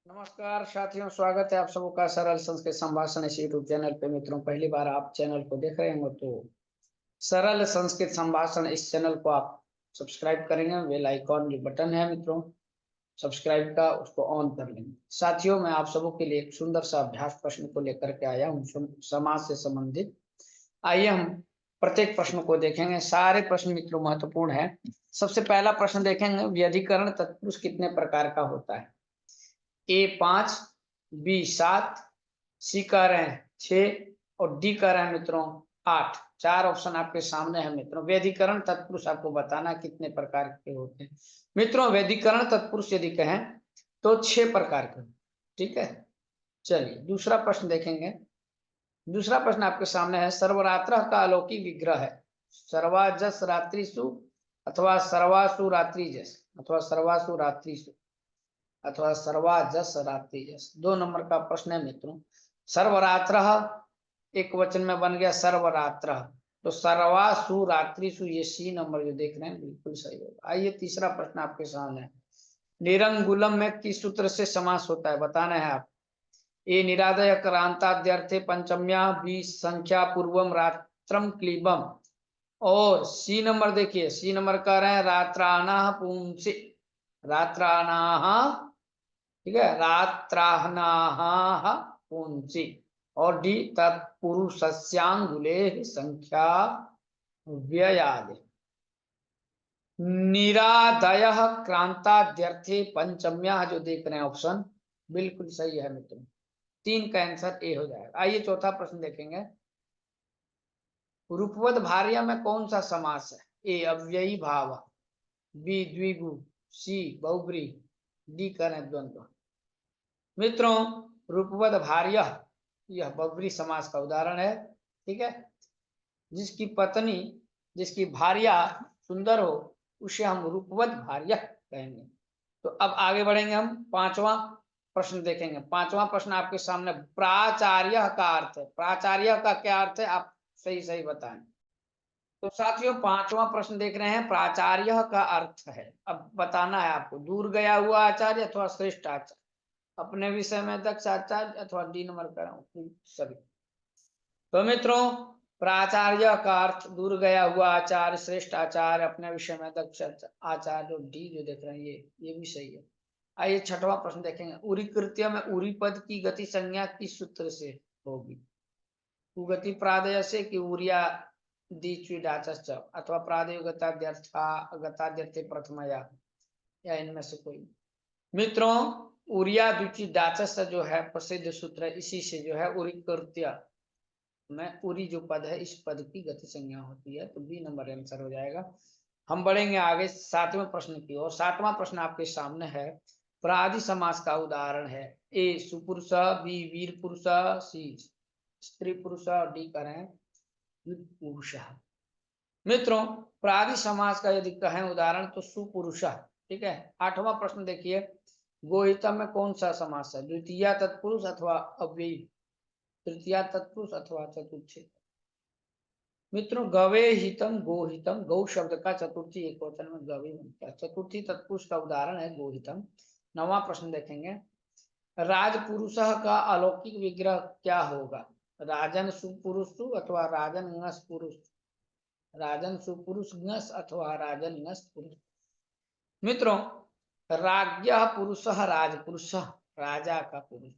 नमस्कार साथियों, स्वागत है आप सबका सरल संस्कृत संभाषण इस यूट्यूब चैनल पे। मित्रों, पहली बार आप चैनल को देख रहे हो तो सरल संस्कृत संभाषण इस चैनल को आप सब्सक्राइब करेंगे। बेल आइकॉन जो बटन है मित्रों सब्सक्राइब का, उसको ऑन कर लेंगे। साथियों, मैं आप सबों के लिए एक सुंदर सा अभ्यास प्रश्न को लेकर के आया हूँ समाज से संबंधित। आइए हम प्रत्येक प्रश्न को देखेंगे। सारे प्रश्न मित्रों महत्वपूर्ण है। सबसे पहला प्रश्न देखेंगे, व्यधिकरण तत्पुरुष कितने प्रकार का होता है? ए 5, बी 7, सी कह रहे हैं 6 और डी कह रहे हैं मित्रों 8। चार ऑप्शन आपके सामने है मित्रों। व्यधिकरण तत्पुरुष आपको बताना कितने प्रकार के होते हैं। मित्रों, व्यधिकरण तत्पुरुष यदि कहें तो 6 प्रकार के। ठीक है, चलिए दूसरा प्रश्न देखेंगे। दूसरा प्रश्न आपके सामने है, सर्वरात्र का अलौकिक विग्रह है। सर्वाजस रात्रिसु अथवा सर्वासु रात्रिजस अथवा सर्वासु रात्रिसु अथवा सर्वाजस रात्रिजस। 2 नंबर का प्रश्न है मित्रों। सर्वरात्र एक वचन में बन गया सर्वरात्र, तो सर्वासु रात्रिसु ये सी नंबर जो देख रहे हैं बिल्कुल सही होगा। आइए तीसरा प्रश्न आपके सामने है, निरंगुलम में किस सूत्र से समास होता है बताना है आप। ए निरादय क्रांताद्यर्थे पंचम्या, बी संख्या पूर्वम रात्रम क्लीबम, और सी नंबर देखिए, सी नंबर कह रहे हैं रात्राना पुंसी, रात्राना, ठीक है, रात्राहनाः पुंसी, और डी तत्पुरुषस्यांगुले संख्या व्ययादि। निरादय क्रांताद्यर्थे पंचम्या जो देख रहे हैं ऑप्शन बिल्कुल सही है मित्रों। 3 का आंसर ए हो जाएगा। आइए चौथा प्रश्न देखेंगे। रूपवद भार्या में कौन सा समास है? ए अव्ययी भाव, बी द्विगु, सी बहुब्री, डी करें द्वंद्व। मित्रों, रूपवद भार्य यह बहुब्री समास का उदाहरण है। ठीक है, जिसकी पत्नी, जिसकी भार्या सुंदर हो उसे हम रूपवद भार्य कहेंगे। तो अब आगे बढ़ेंगे, हम पांचवा प्रश्न देखेंगे। पांचवा प्रश्न आपके सामने, प्राचार्य का अर्थ है। प्राचार्य का क्या अर्थ है आप सही सही बताएं। तो साथियों, पांचवा प्रश्न देख रहे हैं, प्राचार्य का अर्थ है। अब बताना है आपको, दूर गया हुआ आचार्य अथवा श्रेष्ठ आचार्य, अपने विषय में दक्ष आचार्य अथवा डी नंबर कराऊं सभी। तो मित्रों, प्राचार्य का अर्थ दूर गया हुआ आचार्य, श्रेष्ठ आचार्य, अपने विषय में दक्ष आचार्य, और डी जो देख रहे हैं ये भी सही है। आइए छठवां प्रश्न देखेंगे। उरी कृत्य में उरी पद की गति संज्ञा किस सूत्र से होगी? उगति प्रादय से कि उरिया दीच्विडाचश्च, अथवा प्रादय गताद्यर्थे प्रथमया, या इनमें से कोई। मित्रों, उरिया द्विचीडाचस जो है प्रसिद्ध सूत्र है, इसी से जो है उरी कृत्य में उरी जो पद है इस पद की गति संज्ञा होती है। तो बी नंबर आंसर हो जाएगा। हम बढ़ेंगे आगे 7वें प्रश्न की ओर। 7वां प्रश्न आपके सामने है, प्रादि समास का उदाहरण है। ए सुपुरुष, बी वीर पुरुष, सी स्त्री पुरुष, डी करें पुरुष। मित्रों, प्रादि समास का यदि कहें उदाहरण तो सुपुरुष। ठीक है, 8वां प्रश्न देखिए, गोहितम में कौन सा समास है? द्वितीय तत्पुरुष अथवा अव्ययी, तृतीय तत्पुरुष अथवा चतुर्थी। मित्रों, गवे हितम गोहितम, गौ शब्द का चतुर्थी एक वचन में गवे बनता है। चतुर्थी तत्पुरुष का उदाहरण है गोहितम। 9वां प्रश्न देखेंगे, राजपुरुष का अलौकिक विग्रह क्या होगा? राजन सुपुरुषु अथवा राजन ngस पुरुष, राजन सुपुरुष ngस अथवा राजन ngस पुरुष। मित्रों, राज्ञ पुरुष राजपुरुष, राजा का पुरुष,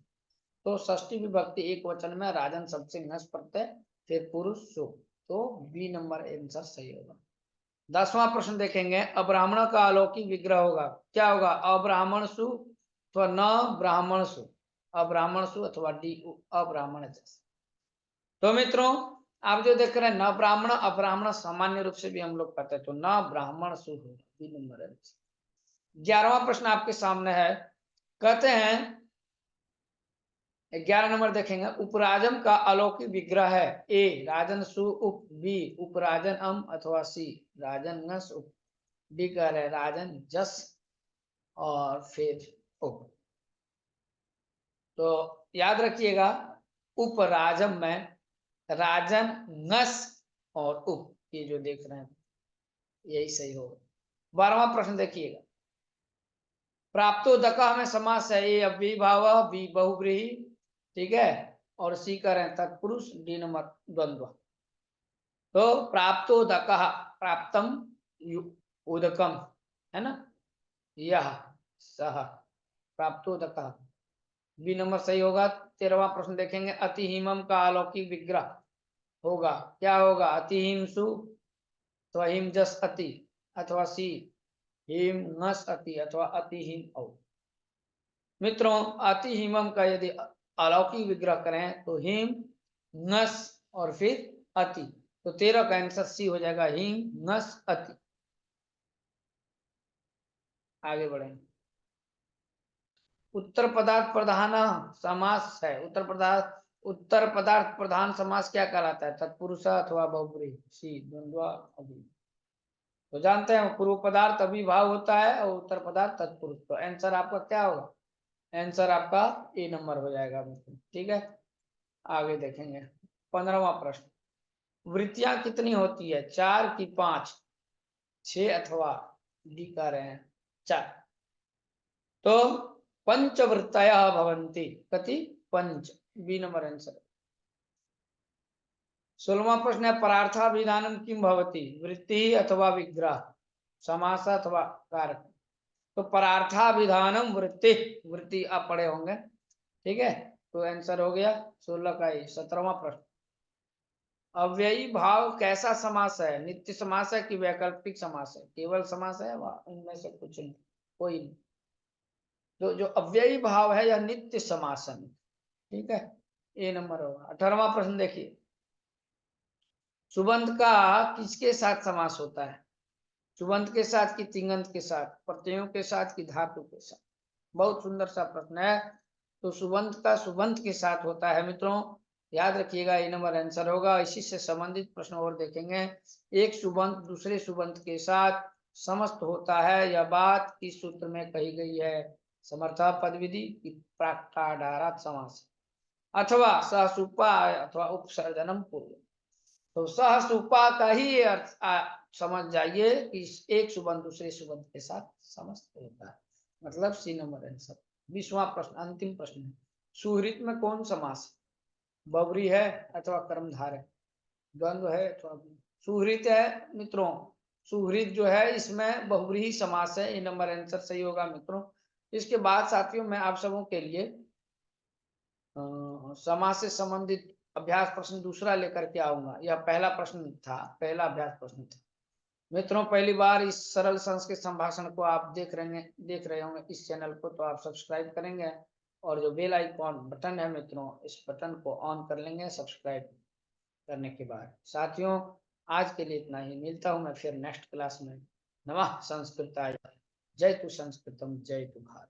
तो षष्ठी विभक्ति एक वचन में राजन शब्द से ngस प्रत्यय फिर पुरुष सु, तो बी नंबर आंसर सही होगा। 10वां प्रश्न देखेंगे, अब्राह्मण का अलौकिक विग्रह होगा, क्या होगा? अब्राह्मण सु अथवा न ब्राह्मण सु, अब्राह्मण सु अथवा डी अब्राह्मण जस। तो मित्रों, आप जो देख रहे हैं न ब्राह्मण अब्राह्मण सामान्य रूप से भी हम लोग कहते हैं, तो न ब्राह्मण सु होगा, बी नंबर आंसर। 11वां प्रश्न आपके सामने है, कहते हैं 11 नंबर देखेंगे, उपराजम का अलौकिक विग्रह है। ए राजन सु उप, बी उपराजन अम अथवा सी राजन ngस उप, डी कह रहे राजन जस और फिर उप। तो याद रखिएगा, उपराजम में राजन ngस और उप, ये जो देख रहे हैं यही सही होगा। 12वां प्रश्न देखिएगा, प्राप्तोदकः में समास है, ए अव्ययी भाव, बी बहुव्रीहि, ठीक है, और सी करें तत्पुरुष, डी नंबर द्वंद्व। तो प्राप्तोदकः, प्राप्तम उदकम, है ना, यह सह प्राप्तोदकः, बी नंबर सही होगा। 13वां प्रश्न देखेंगे, अतिहिमम का अलौकिक विग्रह होगा, क्या होगा, अतिहिमसु अथवा हिमजस अति, अथवा सी हिम नस अति, अथवा अतिहिम औ। मित्रों, अतिहिमम का यदि अलौकिक विग्रह करें तो हिम नस और फिर अति, तो 13 का आंसर सी हो जाएगा, हिम नस अति। आगे बढ़ेंगे, उत्तर पदार्थ प्रधान समास है, उत्तर पदार्थ प्रधान समास क्या कहलाता है, तत्पुरुष अथवा बहुब्रीहि, सी द्वंद्व अभी। तो जानते हैं पूर्व पदार्थ अभिभाव होता है और उत्तर पदार्थ तत्पुरुष, तो आंसर आपका क्या होगा, आंसर आपका ए नंबर हो जाएगा मित्रों, ठीक है। आगे देखेंगे 15वां प्रश्न, वृत्तियां कितनी होती है, 4 की 5, 6 अथवा डी कह रहे हैं 4। तो पंचवृत्तयः भवन्ति, कति, पंच, बी नंबर आंसर। 16वां प्रश्न है, परार्थाभिधानम किम भवति, वृत्ति अथवा विग्रह, समास अथवा कारक। तो परार्थाभिधानम वृत्ति, वृत्ति आप पढ़े होंगे, ठीक है, तो आंसर हो गया 16 का ही। 17वां प्रश्न, अव्ययी भाव कैसा समास है, नित्य समास है कि वैकल्पिक समास है, केवल समास है, इनमें से कुछ नहीं, कोई नहीं। जो अव्ययी भाव है यह नित्य समास है, ठीक है, ए नंबर होगा। 18वां प्रश्न देखिए, सुबंत का किसके साथ समास होता है, सुबंत के साथ कि तिंगंत के साथ, प्रत्ययों के साथ कि धातु के साथ। बहुत सुंदर सा प्रश्न है। तो सुबंत का सुबंत के साथ होता है मित्रों, याद रखिएगा, ये नंबर आंसर होगा। इसी से संबंधित प्रश्न और देखेंगे, एक सुबंत दूसरे सुबंत के साथ समस्त होता है, यह बात किस सूत्र में कही गई है, समर्था पद विधि की प्राक्ताडारात समास, अथवा सहसुपा अथवा उपसर्जनम पूर्व। तो सहसुपा का ही अर्थ समझ जाइए कि एक सुबंत दूसरे सुबंत के साथ समस्त होता है, मतलब सी नंबर आंसर। 20वां प्रश्न, अंतिम प्रश्न है, सुहृत में कौन समास, बहुव्रीहि है अथवा कर्मधारय, द्वंद्व है अथवा सुहृत है मित्रों, सुहृत जो है इसमें बहुव्रीहि समास है, ये नंबर आंसर सही होगा मित्रों। इसके बाद साथियों मैं आप सबों के लिए समास से संबंधित अभ्यास प्रश्न दूसरा लेकर के आऊंगा। यह पहला प्रश्न था, पहला अभ्यास प्रश्न था मित्रों। पहली बार इस सरल संस्कृत संभाषण को आप देख रहे होंगे इस चैनल को, तो आप सब्सक्राइब करेंगे और जो बेल आइकॉन बटन है मित्रों, इस बटन को ऑन कर लेंगे सब्सक्राइब करने के बाद। साथियों, आज के लिए इतना ही, मिलता हूं मैं फिर नेक्स्ट क्लास में। नमः संस्कृताय, जय तु संस्कृतम, जय तु भारत।